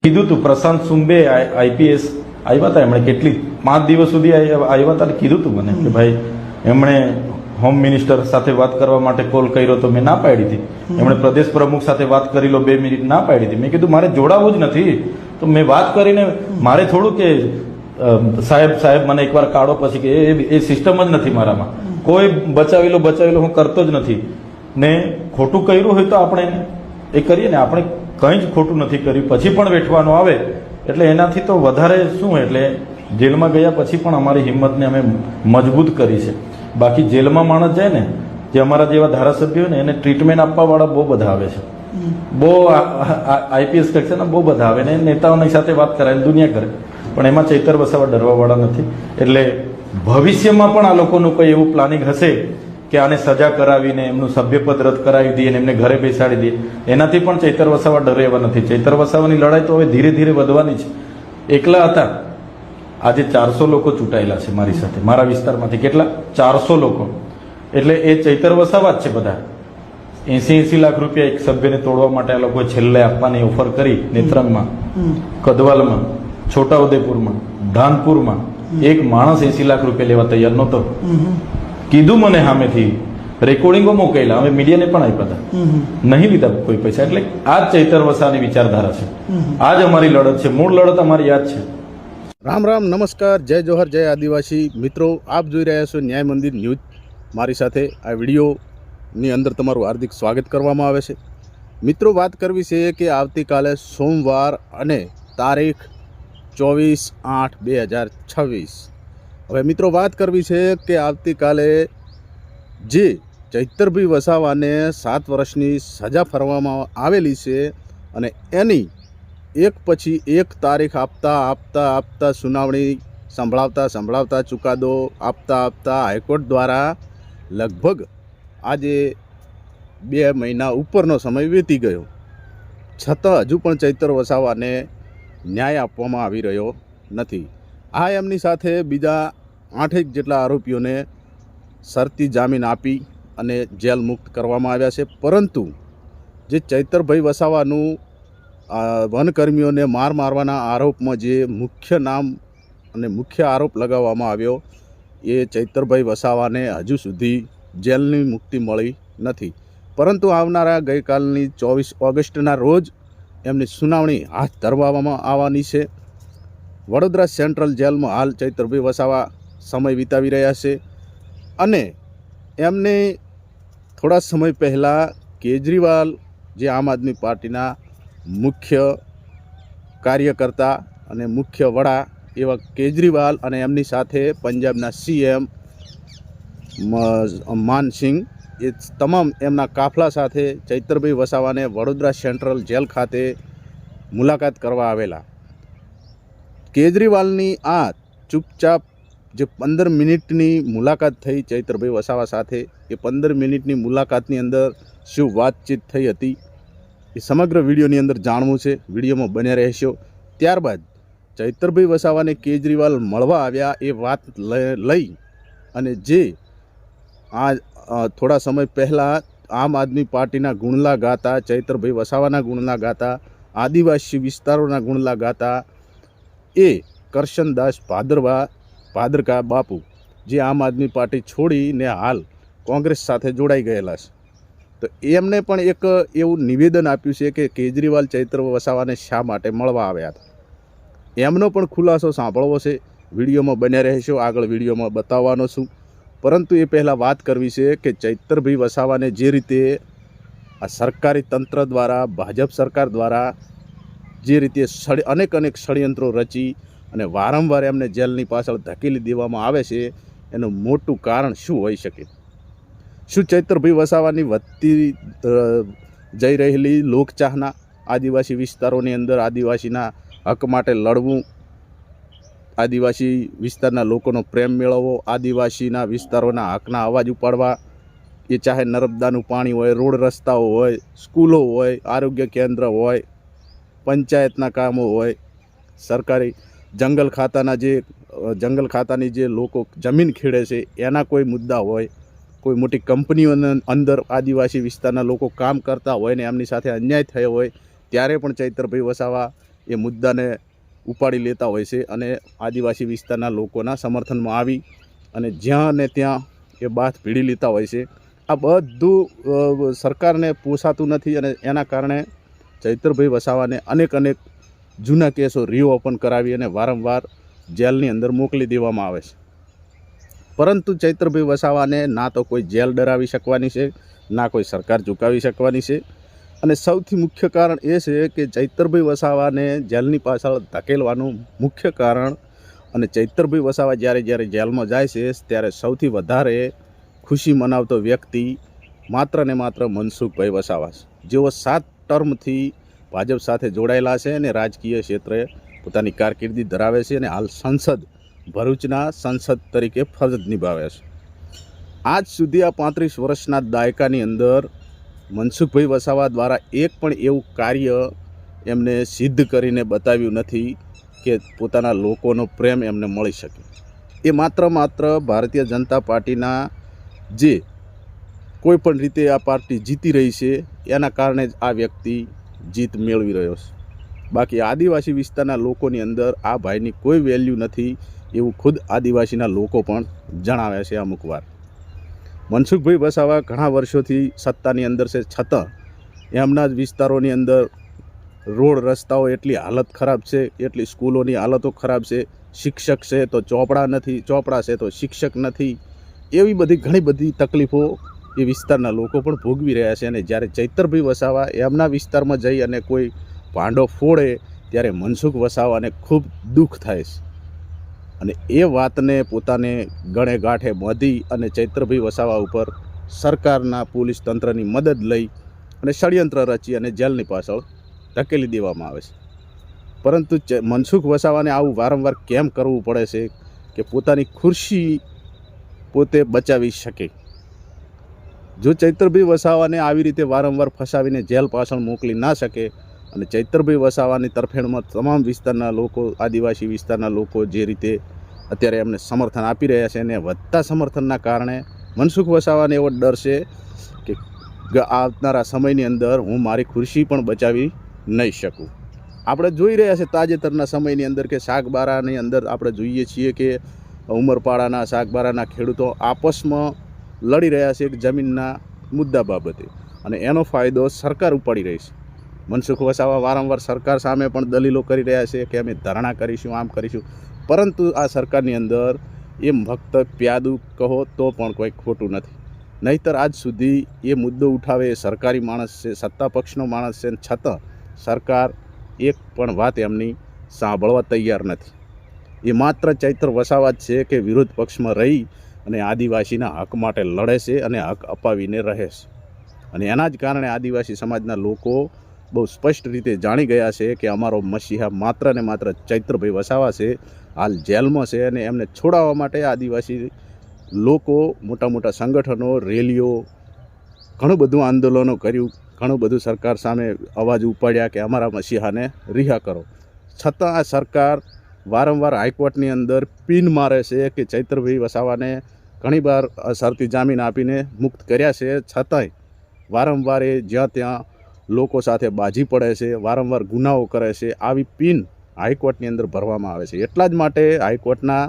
કીધું હતું પ્રશાંત સુંબે આઈપીએસ આવ્યા હતા, એમણે કેટલી 5 દિવસ સુધી આવ્યા હતા, કીધું હતું મને કે ભાઈ એમણે હોમ મિનિસ્ટર સાથે વાત કરવા માટે કોલ કર્યો તો મેં ના પાડી હતી, એમણે પ્રદેશ પ્રમુખ સાથે વાત કરી લો 2 મિનિટ, ના પાડી હતી. મેં કીધું મારે જોડાવું જ નથી, તો મેં વાત કરીને મારે થોડું કે સાહેબ મને એકવાર કાઢો પછી કે એ સિસ્ટમ જ નથી મારામાં, કોઈ બચાવી લો હું કરતો જ નથી. ને ખોટું કર્યું હોય તો આપણે એ કરીએ ને, આપણે કંઈ જ ખોટું નથી કર્યું પછી પણ વેઠવાનું આવે એટલે એનાથી તો વધારે શું. એટલે જેલમાં ગયા પછી પણ અમારી હિંમતને અમે મજબૂત કરી છે. બાકી જેલમાં માણસ જાય ને, જે અમારા જેવા ધારાસભ્યો હોય ને, એને ટ્રીટમેન્ટ આપવાવાળા બહુ બધા આવે છે, બહુ આઈપીએસ કક્ષાના બહુ બધા આવે ને નેતાઓની સાથે વાત કરાય દુનિયા કરે, પણ એમાં ચૈતર વસાવા ડરવાવાળા નથી. એટલે ભવિષ્યમાં પણ આ લોકોનું કોઈ એવું પ્લાનિંગ હશે કે આને સજા કરાવીને એમનું સભ્યપદ રદ કરાવી દઈએ અને એમને ઘરે બેસાડી દઈએ, એનાથી પણ ચૈતર વસાવા ડરે એવા નથી. ચૈતર વસાવાની લડાઈ તો હવે ધીરે ધીરે વધવાની છે. એકલા હતા, આજે 400 લોકો ચૂંટાયેલા છે મારી સાથે, મારા વિસ્તારમાંથી. કેટલા? 400 લોકો. એટલે એ ચૈતર વસાવા જ છે બધા. 80 લાખ રૂપિયા એક સભ્યને તોડવા માટે આ લોકોએ છેલ્લે આપવાની ઓફર કરી. નેત્રંગમાં, કદવાલમાં, છોટાઉદેપુરમાં, ધાનપુરમાં એક માણસ 80 લાખ રૂપિયા લેવા તૈયાર નહોતો. કીધું મને સામેથી, રેકોર્ડિંગો મોકલેલા, અમે મીડિયાને પણ આપ્યા હતા, નહીં લીધા કોઈ પૈસા. એટલે આ જ ચૈતર વસાવાની વિચારધારા છે, આ જ અમારી લડત છે, મૂળ લડત અમારી યાદ છે. રામ રામ, નમસ્કાર, જય જોહર, જય આદિવાસી મિત્રો. આપ જોઈ રહ્યા છો ન્યાય મંદિર ન્યૂઝ. મારી સાથે આ વિડીયોની અંદર તમારું હાર્દિક સ્વાગત કરવામાં આવે છે. મિત્રો, વાત કરવી છે કે આવતીકાલે સોમવાર અને તારીખ 24/8/2026. હવે મિત્રો, વાત કરવી છે કે આવતીકાલે જે ચૈતરભાઈ વસાવાને 7 વર્ષની સજા ફરવામાં આવેલી છે અને એની એક પછી એક તારીખ આપતા સુનાવણી સંભળાવતા ચુકાદો આપતા હાઈકોર્ટ દ્વારા લગભગ આજે 2 મહિના ઉપરનો સમય વીતી ગયો, છતાં હજુ પણ ચૈતર વસાવાને ન્યાય આપવામાં આવી રહ્યો નથી. આ એમની સાથે બીજા 8 જેટલા આરોપીઓને શરતી જામીન આપી અને જેલ મુક્ત કરવામાં આવ્યા છે. પરંતુ જે ચૈતરભાઈ વસાવાનું વનકર્મીઓને મારવાના આરોપમાં જે મુખ્ય નામ અને મુખ્ય આરોપ લગાવવામાં આવ્યો, એ ચૈતરભાઈ વસાવાને હજુ સુધી જેલની મુક્તિ મળી નથી. પરંતુ આવનારા ગઈકાલની 24 ઓગસ્ટના રોજ એમની સુનાવણી હાથ ધરવામાં આવવાની છે. વડોદરા સેન્ટ્રલ જેલમાં હાલ ચૈતરભાઈ વસાવા સમય વિતાવી રહ્યા છે અને એમને થોડા સમય પહેલાં કેજરીવાલ, જે આમ આદમી પાર્ટીના મુખ્ય કાર્યકર્તા અને મુખ્ય વડા એવા કેજરીવાલ અને એમની સાથે પંજાબના સીએમ માનસિંહ, એ તમામ એમના કાફલા સાથે ચૈતરભાઈ વસાવાને વડોદરા સેન્ટ્રલ જેલ ખાતે મુલાકાત કરવા આવેલા. કેજરીવાલની આ ચૂપચાપ જે 15 મિનિટની મુલાકાત થઈ ચૈતરભાઈ વસાવા સાથે, એ 15 મિનિટની મુલાકાતની અંદર શું વાતચીત થઈ હતી એ સમગ્ર વિડીયોની અંદર જાણવું છે. વિડીયોમાં બન્યા રહેશો. ત્યારબાદ ચૈતરભાઈ વસાવાને કેજરીવાલ મળવા આવ્યા એ વાત લઈ અને જે આ થોડા સમય પહેલાં આમ આદમી પાર્ટીના ગુણલા ગાતા, ચૈતરભાઈ વસાવાના ગુણલા ગાતા, આદિવાસી વિસ્તારોના ગુણલા ગાતા એ કરશનદાસ ભાદરકા બાપુ, જે આમ આદમી પાર્ટી છોડીને હાલ કોંગ્રેસ સાથે જોડાઈ ગયેલા છે, તો એમને પણ એક એવું નિવેદન આપ્યું છે કે કેજરીવાલ ચૈતર વસાવાને શા માટે મળવા આવ્યા હતા. એમનો પણ ખુલાસો સાંભળવો છે. વિડીયોમાં બન્યા રહેશો, આગળ વિડીયોમાં બતાવવાનો છું. પરંતુ એ પહેલાં વાત કરવી છે કે ચૈતરભાઈ વસાવાને જે રીતે આ સરકારી તંત્ર દ્વારા, ભાજપ સરકાર દ્વારા જે રીતે અનેક ષડયંત્રો રચી અને વારંવાર એમને જેલની પાછળ ધકેલી દેવામાં આવે છે, એનું મોટું કારણ શું હોઈ શકે? શું ચૈતરભાઈ વસાવાની વધતી જઈ રહેલી લોકચાહના, આદિવાસી વિસ્તારોની અંદર આદિવાસીના હક માટે લડવું, આદિવાસી વિસ્તારના લોકોનો પ્રેમ મેળવવો, આદિવાસીના વિસ્તારોના હકના અવાજ ઉપાડવા, એ ચાહે નર્મદાનું પાણી હોય, રોડ રસ્તાઓ હોય, સ્કૂલો હોય, આરોગ્ય કેન્દ્ર હોય, પંચાયતના કામો હોય, સરકારી જંગલ ખાતાની જે લોકો જમીન ખેડે છે એના કોઈ મુદ્દા હોય, કોઈ મોટી કંપનીઓની અંદર આદિવાસી વિસ્તારના લોકો કામ કરતા હોય ને એમની સાથે અન્યાય થયો હોય, ત્યારે પણ ચૈતરભાઈ વસાવા એ મુદ્દાને ઉપાડી લેતા હોય છે અને આદિવાસી વિસ્તારના લોકોના સમર્થનમાં આવી અને જ્યાં ને ત્યાં એ બાથ ભીડી લેતા હોય છે. આ બધું સરકારને પોસાતું નથી અને એના કારણે ચૈતરભાઈ વસાવાને અનેક જૂના કેસો રીઓપન કરાવી અને વારંવાર જેલની અંદર મોકલી દેવામાં આવે છે. પરંતુ ચૈતરભાઈ વસાવાને ના તો કોઈ જેલ ડરાવી શકવાની છે, ના કોઈ સરકાર ઝુકાવી શકવાની છે. અને સૌથી મુખ્ય કારણ એ છે કે ચૈતરભાઈ વસાવાને જેલની પાછળ ધકેલવાનું મુખ્ય કારણ અને ચૈતરભાઈ વસાવા જ્યારે જેલમાં જાય છે ત્યારે સૌથી વધારે ખુશી મનાવતો વ્યક્તિ માત્ર ને માત્ર મનસુખભાઈ વસાવા છે, જેઓ 7 ટર્મથી ભાજપ સાથે જોડાયેલા છે અને રાજકીય ક્ષેત્રે પોતાની કારકિર્દી ધરાવે છે અને હાલ ભરૂચના સંસદ તરીકે ફરજ નિભાવે છે. આજ સુધી આ 35 વર્ષના દાયકાની અંદર મનસુખભાઈ વસાવા દ્વારા એક પણ એવું કાર્ય એમને સિદ્ધ કરીને બતાવ્યું નથી કે પોતાના લોકોનો પ્રેમ એમને મળી શકે. એ માત્ર ભારતીય જનતા પાર્ટીના જે કોઈ પણ રીતે આ પાર્ટી જીતી રહી છે એના કારણે જ આ વ્યક્તિ જીત મેળવી રહ્યો છે. બાકી આદિવાસી વિસ્તારના લોકોની અંદર આ ભાઈની કોઈ વેલ્યુ નથી એવું ખુદ આદિવાસીના લોકો પણ જણાવે છે. અમુક વાર મનસુખભાઈ વસાવા ઘણા વર્ષોથી સત્તાની અંદર છે, છતાં એમના જ વિસ્તારોની અંદર રોડ રસ્તાઓ એટલી હાલત ખરાબ છે, એટલી સ્કૂલોની હાલતો ખરાબ છે. શિક્ષક છે તો ચોપડા નથી, ચોપડા છે તો શિક્ષક નથી. એવી બધી ઘણી બધી તકલીફો એ વિસ્તારના લોકો પણ ભોગવી રહ્યા છે. અને જ્યારે ચૈતરભાઈ વસાવા એમના વિસ્તારમાં જઈ અને કોઈ ભાંડો ફોડે ત્યારે મનસુખ વસાવાને ખૂબ દુઃખ થાય છે. અને એ વાતને પોતાને ગળે ગાંઠે બાંધી અને ચૈતરભાઈ વસાવા ઉપર સરકારના પોલીસ તંત્રની મદદ લઈ અને ષડયંત્ર રચી અને જેલની પાછળ ધકેલી દેવામાં આવે છે. પરંતુ મનસુખ વસાવાને આવું વારંવાર કેમ કરવું પડે છે કે પોતાની ખુરશી પોતે બચાવી શકે? જો ચૈતરભાઈ વસાવાને આવી રીતે વારંવાર ફસાવીને જેલ પાછળ મોકલી ના શકે અને ચૈતરભાઈ વસાવાની તરફેણમાં તમામ વિસ્તારના લોકો, આદિવાસી વિસ્તારના લોકો જે રીતે અત્યારે એમને સમર્થન આપી રહ્યા છે અને વધતા સમર્થનના કારણે મનસુખ વસાવાને એવો ડર છે કે આવનારા સમયની અંદર હું મારી ખુરશી પણ બચાવી નહીં શકું. આપણે જોઈ રહ્યા છે તાજેતરના સમયની અંદર કે શાકબારાની અંદર આપણે જોઈએ છીએ કે ઉમરપાડાના શાકબારાના ખેડૂતો આપસમાં લડી રહ્યા છે જમીનના મુદ્દા બાબતે અને એનો ફાયદો સરકાર ઉપાડી રહી છે. મનસુખ વસાવા વારંવાર સરકાર સામે પણ દલીલો કરી રહ્યા છે કે અમે ધરણા કરીશું, આમ કરીશું, પરંતુ આ સરકારની અંદર એમ ફક્ત પ્યાદું કહો તો પણ કોઈ ખોટું નથી. નહીંતર આજ સુધી એ મુદ્દો ઉઠાવે એ સરકારી માણસ છે, સત્તા પક્ષનો માણસ છે, છતાં સરકાર એક પણ વાત એમની સાંભળવા તૈયાર નથી. એ માત્ર ચૈતર વસાવા જ છે કે વિરોધ પક્ષમાં રહી અને આદિવાસીના હક માટે લડે છે અને હક અપાવીને રહે છે. અને એના જ કારણે આદિવાસી સમાજના લોકો બહુ સ્પષ્ટ રીતે જાણી ગયા છે કે અમારો મસીહા માત્ર ને માત્ર ચૈતરભાઈ વસાવા છે. હાલ જેલમાં છે અને એમને છોડાવવા માટે આદિવાસી લોકો મોટા મોટા સંગઠનો, રેલીઓ, ઘણું બધું આંદોલનો કર્યું, ઘણું બધું સરકાર સામે અવાજ ઉપાડ્યા કે અમારા મસીહાને રિહા કરો. છતાં આ સરકાર વારંવાર હાઈકોર્ટની અંદર પિન મારે છે કે ચૈતરભાઈ વસાવાને ઘણીવાર શરતી જામીન આપીને મુક્ત કર્યા છે, છતાંય વારંવાર એ જ્યાં ત્યાં લોકો સાથે બાજી પડે છે, વારંવાર ગુનાઓ કરે છે. આવી પિન હાઈકોર્ટની અંદર ભરવામાં આવે છે. એટલા જ માટે હાઈકોર્ટના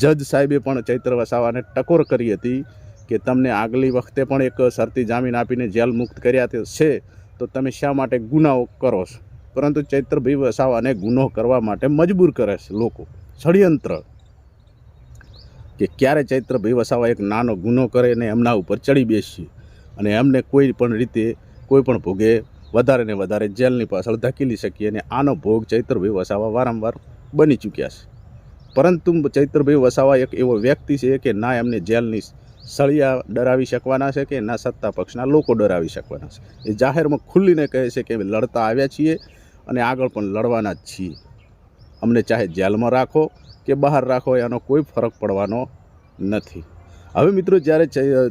જજ સાહેબે પણ ચૈતર વસાવાને ટકોર કરી હતી કે તમને આગલી વખતે પણ એક શરતી જામીન આપીને જેલ મુક્ત કર્યા છે, તો તમે શા માટે ગુનાઓ કરો છો? પરંતુ ચૈતરભાઈ વસાવાને ગુનો કરવા માટે મજબૂર કરે છે લોકો, ષડયંત્ર. કે ક્યારે ચૈતરભાઈ વસાવા એક નાનો ગુનો કરે ને એમના ઉપર ચડી બેસીએ અને એમને કોઈ પણ રીતે કોઈ પણ ભોગે વધારે ને વધારે જેલની પાછળ ધકેલી શકીએ. અને આનો ભોગ ચૈતરભાઈ વસાવા વારંવાર બની ચૂક્યા છે. પરંતુ ચૈતરભાઈ વસાવા એક એવો વ્યક્તિ છે કે ના એમને જેલની સળિયા ડરાવી શકવાના છે કે ના સત્તા પક્ષના લોકો ડરાવી શકવાના છે. એ જાહેરમાં ખુલ્લીને કહે છે કે લડતા આવ્યા છીએ અને આગળ પણ લડવાના જ છીએ. અમને ચાહે જેલમાં રાખો કે બહાર રાખો, એનો કોઈ ફરક પડવાનો નથી. હવે મિત્રો, જ્યારે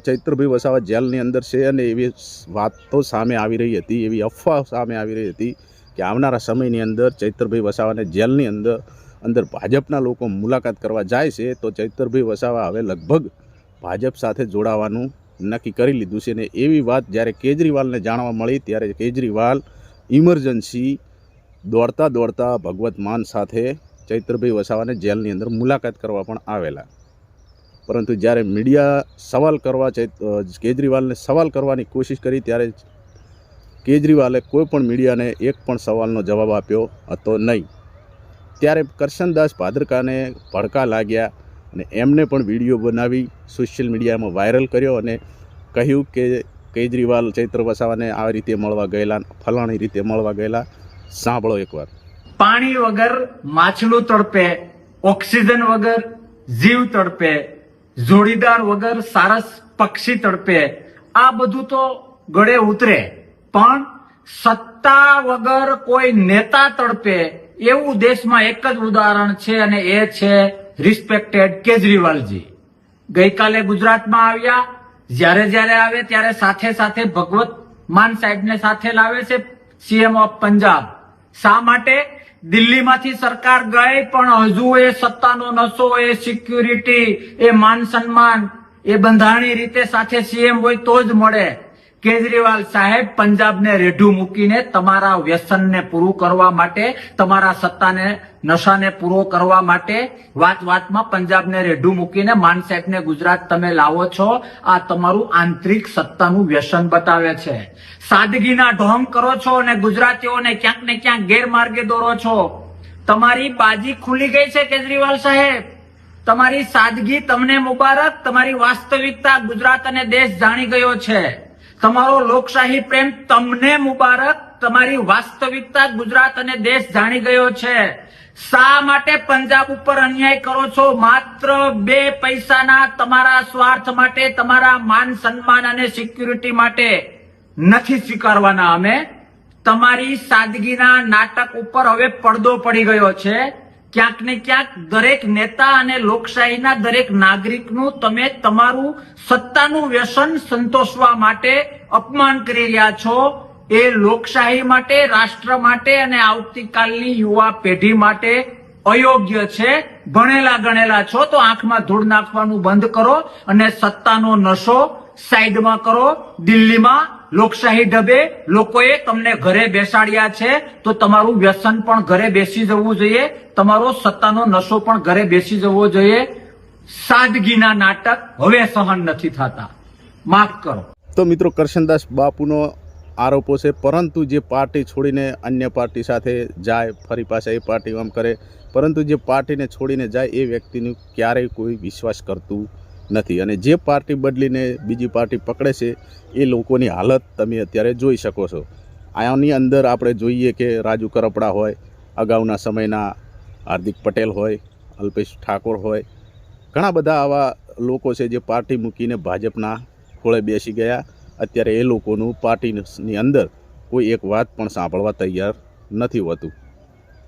ચૈતરભાઈ વસાવા જેલની અંદર છે અને એવી વાતો સામે આવી રહી હતી, એવી અફવા સામે આવી રહી હતી કે આવનારા સમયની અંદર ચૈતરભાઈ વસાવાને જેલની અંદર ભાજપના લોકો મુલાકાત કરવા જાય છે, તો ચૈતરભાઈ વસાવા હવે લગભગ ભાજપ સાથે જોડાવાનું નક્કી કરી લીધું છે. ને એવી વાત જ્યારે કેજરીવાલને જાણવા મળી ત્યારે કેજરીવાલ ઇમરજન્સી દોડતા દોડતા ભગવત માન સાથે ચૈત્રભાઈ વસાવાને જેલની અંદર મુલાકાત કરવા પણ આવેલા, પરંતુ જ્યારે મીડિયા સવાલ કરવા કેજરીવાલને સવાલ કરવાની કોશિશ કરી ત્યારે કેજરીવાલે કોઈ પણ મીડિયાને એક પણ સવાલનો જવાબ આપ્યો હતો નહીં. ત્યારે કરશનદાસ ભાદરકાને ભડકા લાગ્યા અને એમને પણ વિડીયો બનાવી સોશિયલ મીડિયામાં વાયરલ કર્યો અને કહ્યું કે કેજરીવાલ ચૈત્ર વસાવાને આ રીતે મળવા ગયેલા, ફલાણી રીતે મળવા ગયેલા. સાંભળો એકવાર. પાણી વગર માછલું તડપે, ઓક્સિજન વગર જીવ તડપે, જોડીદાર વગર સારસ પક્ષી તડપે. આ બધું તો ગળે ઉતરે, પણ સત્તા વગર કોઈ નેતા તડપે એવું દેશમાં એક જ ઉદાહરણ છે અને એ છે રિસ્પેક્ટેડ કેજરીવાલજી. ગઈકાલે ગુજરાતમાં આવ્યા, જ્યારે જ્યારે આવે ત્યારે સાથે સાથે ભગવત માન સાહેબને સાથે લાવે છે સીએમ ઓફ પંજાબ. શા માટે? દિલ્હીમાંથી સરકાર ગઈ પણ હજુ એ સત્તાનો નશો, એ સિક્યુરિટી, એ માન સન્માન, એ બંધારણીય રીતે સાથે સીએમ હોય તો જ મળે. કેજરીવાલ સાહેબ પંજાબને રેઢું મૂકીને તમારા વ્યસનને પૂરું કરવા માટે, તમારા સત્તાને નશાને પૂરો કરવા માટે વાતમાં પંજાબને રેઢું મૂકીને માન સાહેબને ગુજરાત તમે લાવો છો. આ તમારું આંતરિક સત્તાનું વ્યસન બતાવે છે. સાદગીના ઢોંગ કરો છો અને ગુજરાતીઓને ક્યાંક ને ક્યાંક ગેરમાર્ગે દોરો છો. તમારી બાજી ખુલી ગઈ છે કેજરીવાલ સાહેબ. તમારી સાદગી તમને મુબારક. તમારી વાસ્તવિકતા ગુજરાત અને દેશ જાણી ગયો છે. તમારો લોકશાહી પ્રેમ તમને મુબારક. તમારી વાસ્તવિકતા ગુજરાત અને દેશ જાણી ગયો છે. શા માટે પંજાબ ઉપર અન્યાય કરો છો? માત્ર 2 પૈસાના તમારા સ્વાર્થ માટે, તમારા માન સન્માન અને સિક્યુરિટી માટે નથી સ્વીકારવાના અમે. તમારી સાદગીના નાટક ઉપર હવે પડદો પડી ગયો છે. ક્યાંક ને ક્યાંક દરેક નેતા અને લોકશાહીના દરેક નાગરિકનું તમે તમારું સત્તાનું વ્યસન સંતોષવા માટે અપમાન કરી રહ્યા છો. એ લોકશાહી માટે, રાષ્ટ્ર માટે અને આવતીકાલની યુવા પેઢી માટે અયોગ્ય છે. ભણેલા ગણેલા છો તો આંખમાં ધૂળ નાખવાનું બંધ કરો અને સત્તાનો નશો સાઈડમાં કરો. દિલ્હીમાં લોકશાહી ઢબે લોકોએ તમને ઘરે બેસાડ્યા છે તો તમારું વ્યસન પણ ઘરે બેસી જવું જોઈએ, તમારો સત્તાનો નશો પણ ઘરે બેસી જવો જોઈએ. સાદગીના નાટક હવે સહન નથી થતા. માફ કરો. તો મિત્રો, કરશનદાસ બાપુનો આરોપો છે, પરંતુ જે પાર્ટી છોડીને અન્ય પાર્ટી સાથે જાય, ફરી પાછા એ પાર્ટી આમ કરે, પરંતુ જે પાર્ટીને છોડીને જાય એ વ્યક્તિનું ક્યારેય કોઈ વિશ્વાસ કરતું નથી. અને જે પાર્ટી બદલીને બીજી પાર્ટી પકડે છે એ લોકોની હાલત તમે અત્યારે જોઈ શકો છો. આની અંદર આપણે જોઈએ કે રાજુ કરપડા હોય, અગાઉના સમયના હાર્દિક પટેલ હોય, અલ્પેશ ઠાકોર હોય, ઘણા બધા આવા લોકો છે જે પાર્ટી મૂકીને ભાજપના ખોળે બેસી ગયા. અત્યારે એ લોકોનું પાર્ટીની અંદર કોઈ એક વાત પણ સાંભળવા તૈયાર નથી હોતું.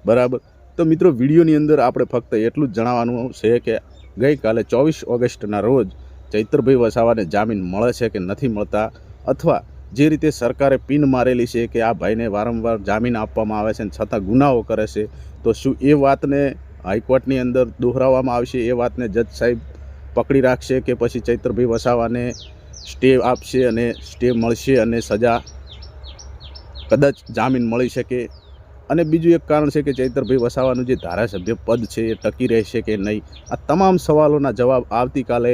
બરાબર. તો મિત્રો, વિડીયોની અંદર આપણે ફક્ત એટલું જ જણાવવાનું છે કે ગઈકાલે 24 ઓગસ્ટના રોજ ચૈત્રભાઈ વસાવાને જામીન મળે છે કે નથી મળતા, અથવા જે રીતે સરકારે પિન મારેલી છે કે આ ભાઈને વારંવાર જામીન આપવામાં આવે છે અને છતાં ગુનાઓ કરે છે, તો શું એ વાતને હાઈકોર્ટની અંદર દોહરાવવામાં આવશે? એ વાતને જજ સાહેબ પકડી રાખશે કે પછી ચૈત્રભાઈ વસાવાને સ્ટે આપશે અને સ્ટે મળશે અને સજા કદાચ જામીન મળી શકે? અને બીજું એક કારણ છે કે ચૈત્રભાઈ વસાવાનું જે ધારાસભ્ય પદ છે એ ટકી રહેશે કે નહીં? આ તમામ સવાલોના જવાબ આવતીકાલે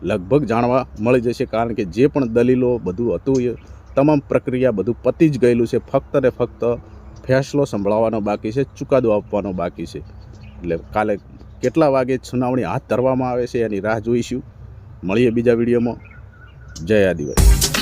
લગભગ જાણવા મળી જશે, કારણ કે જે પણ દલીલો બધું હતું એ તમામ પ્રક્રિયા બધું પતી જ ગયેલું છે. ફક્ત ને ફક્ત ફેસલો સંભળાવવાનો બાકી છે, ચુકાદો આપવાનો બાકી છે. એટલે કાલે કેટલા વાગે સુનાવણી હાથ ધરવામાં આવે છે એની રાહ જોઈશું. મળીએ બીજા વિડીયોમાં. જય આદિવાસી.